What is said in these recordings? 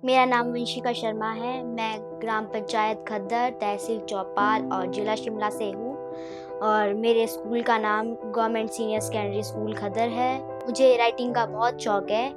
मेरा नाम वंशिका शर्मा है। मैं ग्राम पंचायत खद्दर, तहसील चौपाल और ज़िला शिमला से हूँ और मेरे स्कूल का नाम गवर्नमेंट सीनियर सेकेंडरी स्कूल खद्दर है। मुझे राइटिंग का बहुत शौक है।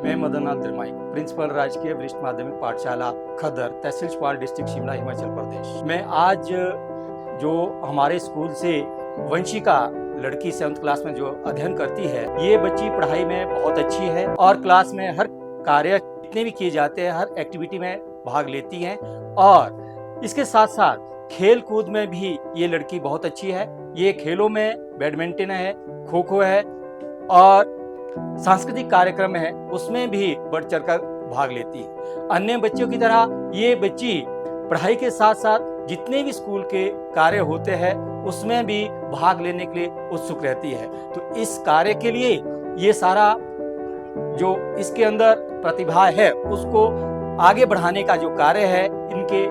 मैं मदन लाल दरमाई, प्रिंसिपल राजकीय वरिष्ठ माध्यमिक पाठशाला खद्दर, तहसील चौपाल, डिस्ट्रिक्ट शिमला, हिमाचल प्रदेश। मैं आज जो हमारे स्कूल से वंशिका लड़की 7th क्लास में जो अध्ययन करती है, ये बच्ची पढ़ाई में बहुत अच्छी है और क्लास में हर कार्य जितने भी किए जाते हैं, हर एक्टिविटी में भाग लेती है और इसके साथ साथ खेल कूद में भी ये लड़की बहुत अच्छी है। ये खेलों में बैडमिंटन है, खो खो है और सांस्कृतिक कार्यक्रम है, उसमें भी बढ़ चढ़कर भाग लेती है। अन्य बच्चों की तरह ये बच्ची पढ़ाई के साथ साथ जितने भी स्कूल के कार्य होते हैं उसमें भी भाग लेने के लिए उत्सुक रहती है। तो इस कार्य के लिए ये सारा जो इसके अंदर प्रतिभा है उसको आगे बढ़ाने का जो कार्य है इनके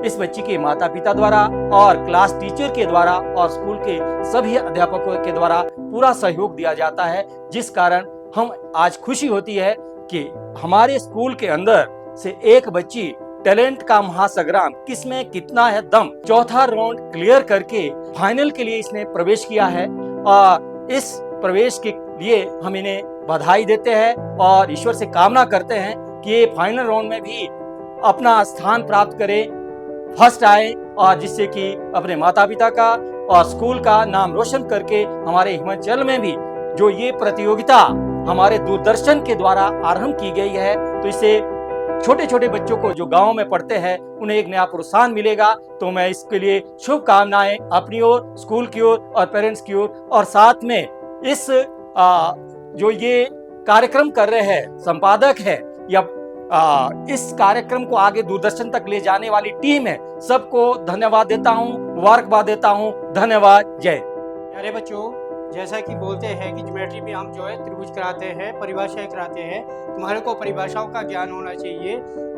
इस बच्ची के माता पिता द्वारा और क्लास टीचर के द्वारा और स्कूल के सभी अध्यापकों के द्वारा पूरा सहयोग दिया जाता है, जिस कारण हम आज खुशी होती है कि हमारे स्कूल के अंदर से एक बच्ची टैलेंट का महासंग्राम किसमें कितना है दम, चौथा राउंड क्लियर करके फाइनल के लिए इसने प्रवेश किया है और इस प्रवेश के लिए हम इन्हें बधाई देते हैं और ईश्वर से कामना करते हैं कि ये फाइनल राउंड में भी अपना स्थान प्राप्त करे, फर्स्ट आए और जिससे कि अपने माता पिता का और स्कूल का नाम रोशन करके हमारे हिमाचल में भी जो ये प्रतियोगिता हमारे दूरदर्शन के द्वारा आरंभ की गई है, तो इससे छोटे छोटे बच्चों को जो गांव में पढ़ते हैं उन्हें एक नया प्रोत्साहन मिलेगा। तो मैं इसके लिए शुभकामनाएं अपनी ओर, स्कूल की ओर और पेरेंट्स की ओर, और साथ में इस जो ये कार्यक्रम कर रहे हैं संपादक है या इस कार्यक्रम को आगे दूरदर्शन तक ले जाने वाली टीम है, सबको धन्यवाद देता हूँ, मुबारकबाद देता हूँ। धन्यवाद। जय। प्यारे बच्चों, जैसा कि बोलते हैं कि ज्योमेट्री में हम जो है त्रिभुज कराते हैं, परिभाषाएं कराते हैं। तुम्हारे को परिभाषाओं का ज्ञान होना चाहिए।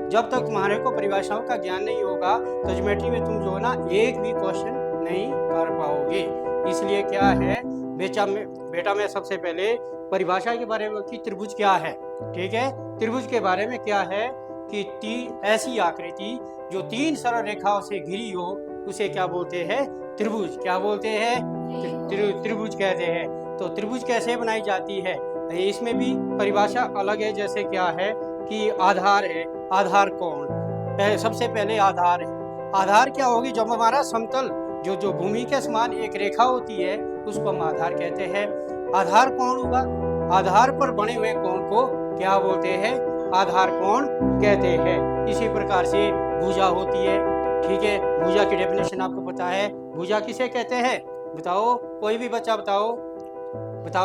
जब तक तुम्हारे को परिभाषाओं का ज्ञान नहीं होगा तो ज्योमेट्री में तुम जो है ना एक भी क्वेश्चन नहीं कर पाओगे। इसलिए क्या है बेटा मैं सबसे पहले परिभाषा के बारे में कि त्रिभुज क्या है, ठीक है। त्रिभुज के बारे में क्या है कि ऐसी आकृति जो 3 सरल रेखाओं से घिरी हो उसे क्या बोलते हैं? त्रिभुज। क्या बोलते हैं? त्रिभुज कहते हैं। तो त्रिभुज कैसे बनाई जाती है, इसमें भी परिभाषा अलग है। जैसे क्या है कि आधार है, आधार कौन, सबसे पहले आधार है। आधार क्या होगी? जब हमारा समतल जो भूमि के समान एक रेखा होती है उसको हम आधार कहते हैं। आधार कौन होगा? आधार पर बने हुए कोण को क्या बोलते हैं? आधार कोण कहते हैं। इसी प्रकार से भुजा होती है, ठीक है। भुजा की डेफिनेशन आपको पता है। भुजा किसे कहते हैं? बताओ, कोई भी बच्चा बताओ।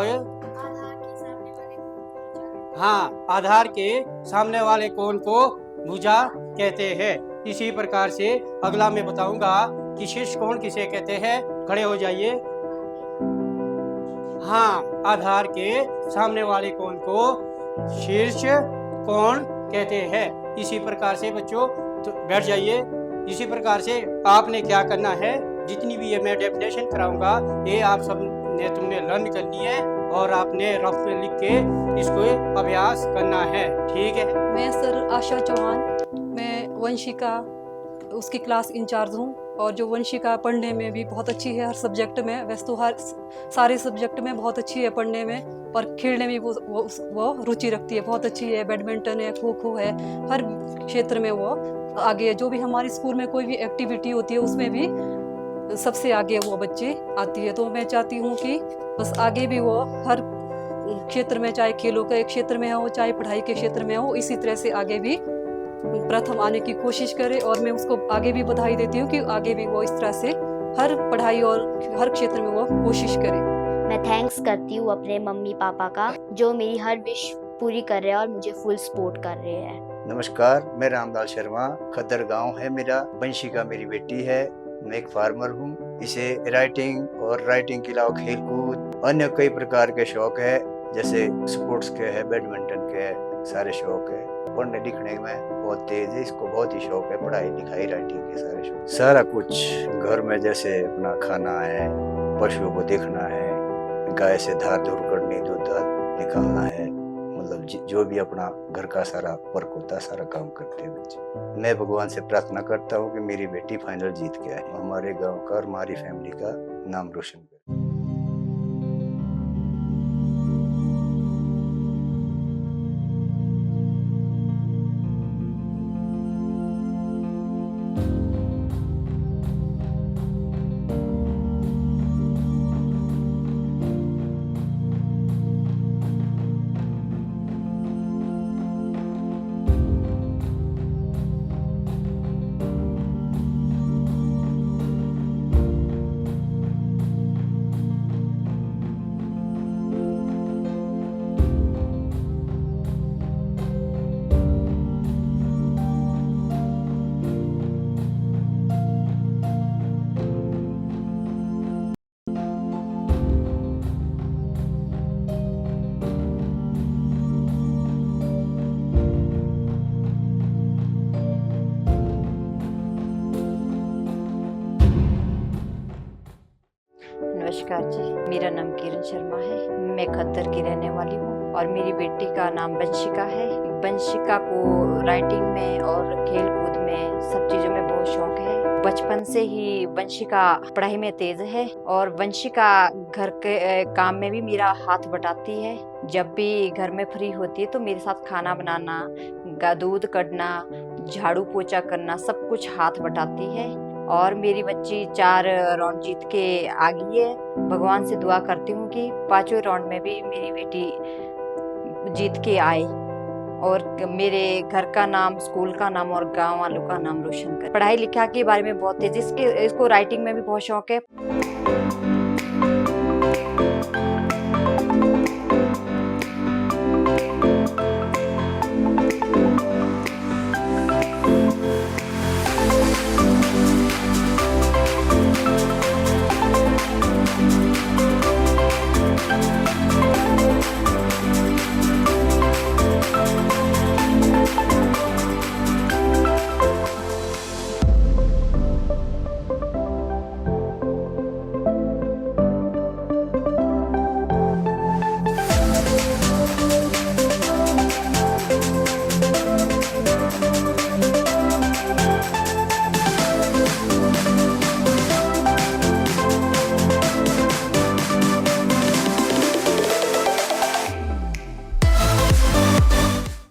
ये हाँ, आधार के सामने वाले कोण को भुजा कहते हैं। इसी प्रकार से अगला मैं बताऊंगा कि शीर्ष कोण किसे कहते हैं। खड़े हो जाइए। हाँ, आधार के सामने वाले कोण को शीर्ष कोण कहते हैं। इसी प्रकार से बच्चों तो बैठ जाइए। इसी प्रकार से आपने क्या करना है, जितनी भी ये मैं डेफिनेशन कराऊंगा ये आप सब ने तुमने लर्न करनी है और आपने रफ में लिख के इसको अभ्यास करना है, ठीक है। मैं सर आशा चौहान, मैं वंशिका उसकी क्लास इंचार्ज हूँ। और जो वंशिका पढ़ने में भी बहुत अच्छी है हर सब्जेक्ट में। वैसे तो हर सारे सब्जेक्ट में बहुत अच्छी है पढ़ने में, और खेलने में वो रुचि रखती है, बहुत अच्छी है। बैडमिंटन है, खो खो है, हर क्षेत्र में वो आगे है। जो भी हमारे स्कूल में कोई भी एक्टिविटी होती है उसमें भी सबसे आगे वो बच्चे आती है। तो मैं चाहती हूँ कि बस आगे भी वो हर क्षेत्र में, चाहे खेलों के क्षेत्र में हो चाहे पढ़ाई के क्षेत्र में हो, इसी तरह से आगे भी प्रथम आने की कोशिश करे। और मैं उसको आगे भी बधाई देती हूँ कि आगे भी वो इस तरह से हर पढ़ाई और हर क्षेत्र में वो कोशिश करे। मैं थैंक्स करती हूँ अपने मम्मी पापा का, जो मेरी हर विश पूरी कर रहे हैं और मुझे फुल सपोर्ट कर रहे हैं। नमस्कार, मैं रामलाल शर्मा। खद्दर गांव है मेरा। वंशिका मेरी बेटी है। मैं एक फार्मर हूँ। इसे राइटिंग के अलावा खेल कूद अन्य कई प्रकार के शौक है, जैसे स्पोर्ट्स के है, बैडमिंटन के है, सारे शौक है। पढ़ने लिखने में बहुत तेज है, इसको बहुत ही शौक है, पढ़ाई लिखाई राइटिंग के सारे शौक। सारा कुछ घर में, जैसे अपना खाना है, पशुओं को देखना है, गाय से धार धूर करनी, दूध निकालना है, मतलब जो भी अपना घर का सारा वर्क होता है सारा काम करते हैं बच्चे। मैं भगवान से प्रार्थना करता हूँ कि मेरी बेटी फाइनल जीत के आए, हमारे गांव का और हमारी फैमिली का नाम रोशन करे। नमस्कार जी, मेरा नाम किरण शर्मा है। मैं खद्दर की रहने वाली हूँ और मेरी बेटी का नाम वंशिका है। वंशिका को राइटिंग में और खेल कूद में सब चीज़ों में बहुत शौक है। बचपन से ही वंशिका पढ़ाई में तेज है और वंशिका घर के काम में भी मेरा हाथ बटाती है। जब भी घर में फ्री होती है तो मेरे साथ खाना बनाना, दूध कढ़ना, झाड़ू पोछा करना, सब कुछ हाथ बटाती है। और मेरी बच्ची 4 राउंड जीत के आ गई है। भगवान से दुआ करती हूँ कि 5वें राउंड में भी मेरी बेटी जीत के आए और मेरे घर का नाम, स्कूल का नाम और गांव वालों का नाम रोशन करे। पढ़ाई लिखा के बारे में बहुत तेज, इसको राइटिंग में भी बहुत शौक है।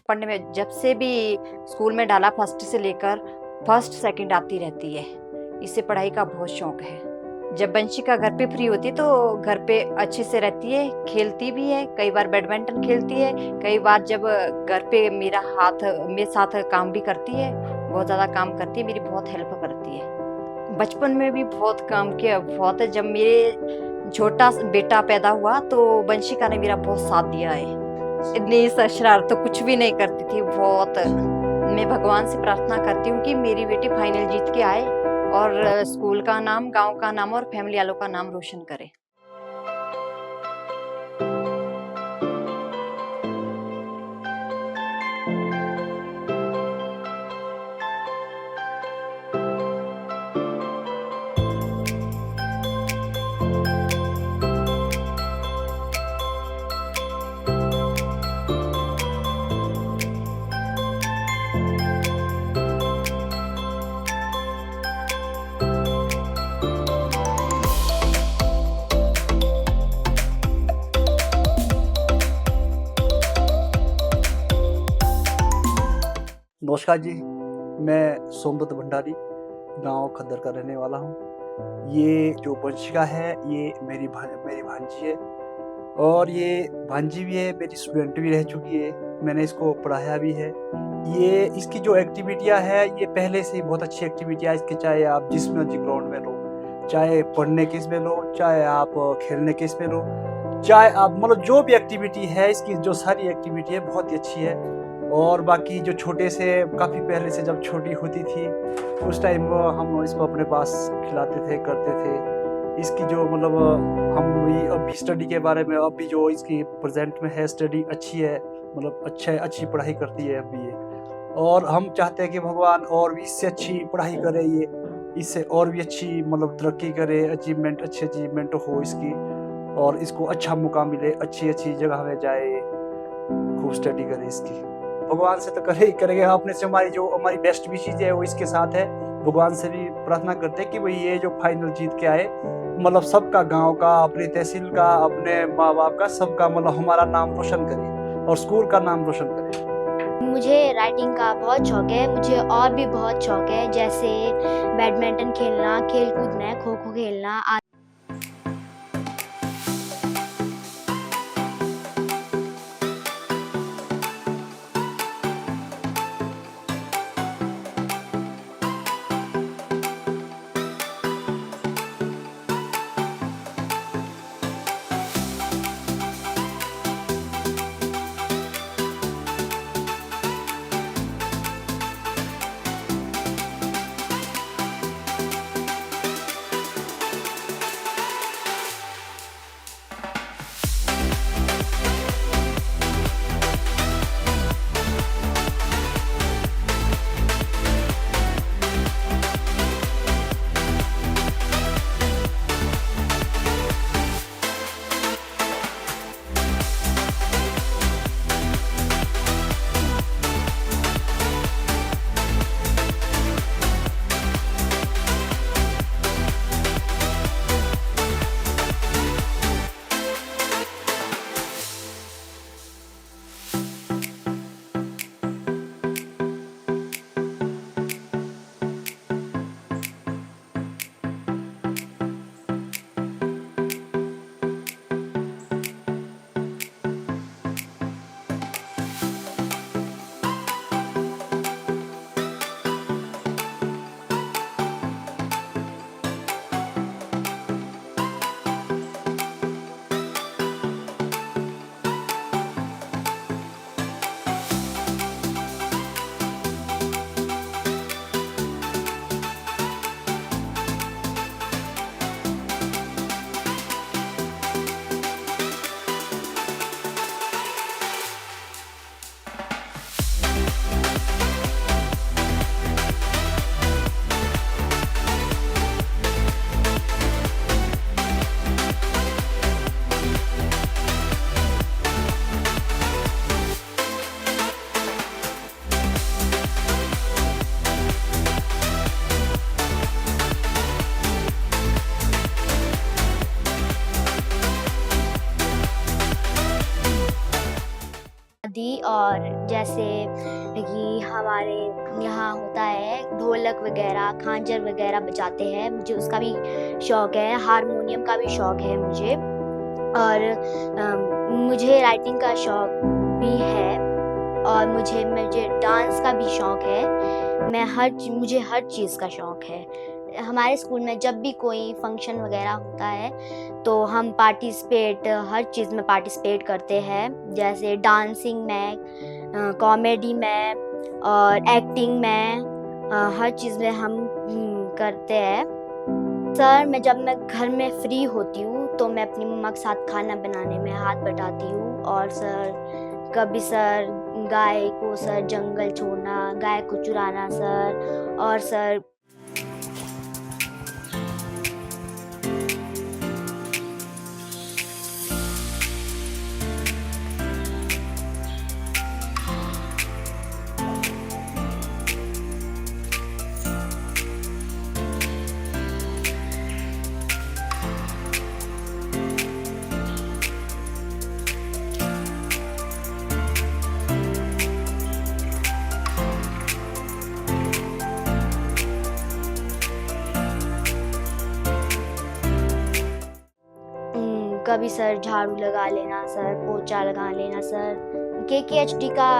पढ़ने में जब से भी स्कूल में डाला, फर्स्ट से लेकर फर्स्ट सेकंड आती रहती है। इसे पढ़ाई का बहुत शौक है। जब वंशिका घर पे फ्री होती है तो घर पे अच्छे से रहती है, खेलती भी है, कई बार बैडमिंटन खेलती है, कई बार जब घर पे मेरे साथ काम भी करती है, बहुत ज़्यादा काम करती है, मेरी बहुत हेल्प करती है। बचपन में भी बहुत काम किया, बहुत। जब मेरे छोटा बेटा पैदा हुआ तो वंशिका ने मेरा बहुत साथ दिया है। इतनी शरारत तो कुछ भी नहीं करती थी, बहुत। मैं भगवान से प्रार्थना करती हूँ कि मेरी बेटी फाइनल जीत के आए और स्कूल का नाम, गांव का नाम और फैमिली वालों का नाम रोशन करे। नमस्कार जी, मैं सोमदत्त भंडारी गांव खद्दर का रहने वाला हूं। ये जो वंशिका है ये मेरी भांजी है और ये भांजी भी है, मेरी स्टूडेंट भी रह चुकी है, मैंने इसको पढ़ाया भी है। ये इसकी जो एक्टिविटियां है ये पहले से ही बहुत अच्छी एक्टिविटियां इसकी, चाहे आप जिस मर्जी ग्राउंड में लो, चाहे पढ़ने के इसमें लो, चाहे आप खेलने के इसमें लो, चाहे आप मतलब जो भी एक्टिविटी है इसकी, जो सारी एक्टिविटी है बहुत ही अच्छी है। और बाकी जो छोटे से काफ़ी पहले से जब छोटी होती थी उस टाइम हम इसको अपने पास खिलाते थे, करते थे। इसकी जो मतलब हम अभी स्टडी के बारे में, अभी जो इसकी प्रेजेंट में है स्टडी अच्छी है, मतलब अच्छी पढ़ाई करती है अभी ये। और हम चाहते हैं कि भगवान और भी इससे अच्छी पढ़ाई करे, ये इससे और भी अच्छी मतलब तरक्की करे, अच्छी अचीवमेंट हो इसकी, और इसको अच्छा मौका मिले, अच्छी जगह में जाए, खूब स्टडी करे इसकी। भगवान से तो करेंगे अपने से, हमारी बेस्ट भी चीज़ें है वो इसके साथ है। भगवान से भी प्रार्थना करते हैं कि भाई ये जो फाइनल जीत के आए, मतलब सबका, गांव का, अपनी तहसील का, अपने माँ बाप का, सबका मतलब हमारा नाम रोशन करे और स्कूल का नाम रोशन करे। मुझे राइटिंग का बहुत शौक है। मुझे और भी बहुत शौक है, जैसे बैडमिंटन खेलना, खेलकूद में खो खो खेलना। और जैसे कि हमारे यहाँ होता है ढोलक वगैरह खांजर वगैरह बजाते हैं, मुझे उसका भी शौक़ है, हारमोनियम का भी शौक़ है मुझे। और मुझे राइटिंग का शौक़ भी है और मुझे डांस का भी शौक़ है। मुझे हर चीज़ का शौक़ है। हमारे स्कूल में जब भी कोई फंक्शन वगैरह होता है तो हम हर चीज़ में पार्टिसिपेट करते हैं, जैसे डांसिंग में, कॉमेडी में और एक्टिंग में, हर चीज़ में हम करते हैं। सर, जब मैं घर में फ्री होती हूँ तो मैं अपनी मम्मा के साथ खाना बनाने में हाथ बटाती हूँ। और कभी गाय को जंगल छोड़ना, गाय को चुराना और कभी झाड़ू लगा लेना, पोछा लगा लेना। KKHD का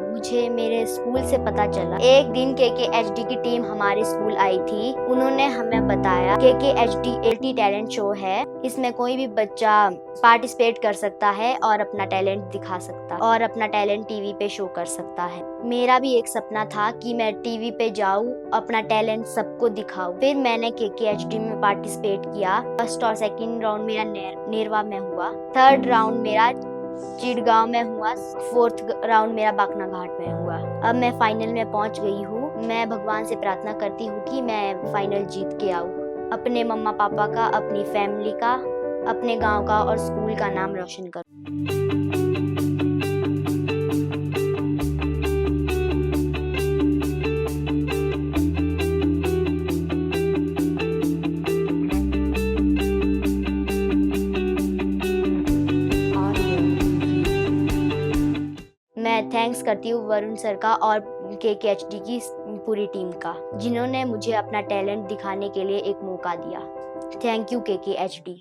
मुझे मेरे स्कूल से पता चला। एक दिन KKHD की टीम हमारे स्कूल आई थी। उन्होंने हमें बताया KKHD मल्टी टैलेंट शो है, इसमें कोई भी बच्चा पार्टिसिपेट कर सकता है और अपना टैलेंट दिखा सकता है और अपना टैलेंट टीवी पे शो कर सकता है। मेरा भी एक सपना था कि मैं टीवी पे जाऊँ, अपना टैलेंट सबको दिखाऊं। फिर मैंने KKHD में पार्टिसिपेट किया। फर्स्ट और सेकंड राउंड मेरा नेरवा में हुआ, थर्ड राउंड मेरा चिड़गांव में हुआ, फोर्थ राउंड मेरा बाकना घाट में हुआ। अब मैं फाइनल में पहुंच गई हूँ। मैं भगवान से प्रार्थना करती हूँ कि मैं फाइनल जीत के आऊँ, अपने मम्मा पापा का, अपनी फैमिली का, अपने गांव का और स्कूल का नाम रोशन करूँ। मैं थैंक्स करती हूँ वरुण सर का और KKHD की पूरी टीम का, जिन्होंने मुझे अपना टैलेंट दिखाने के लिए एक मौका दिया। Thank you KKHD।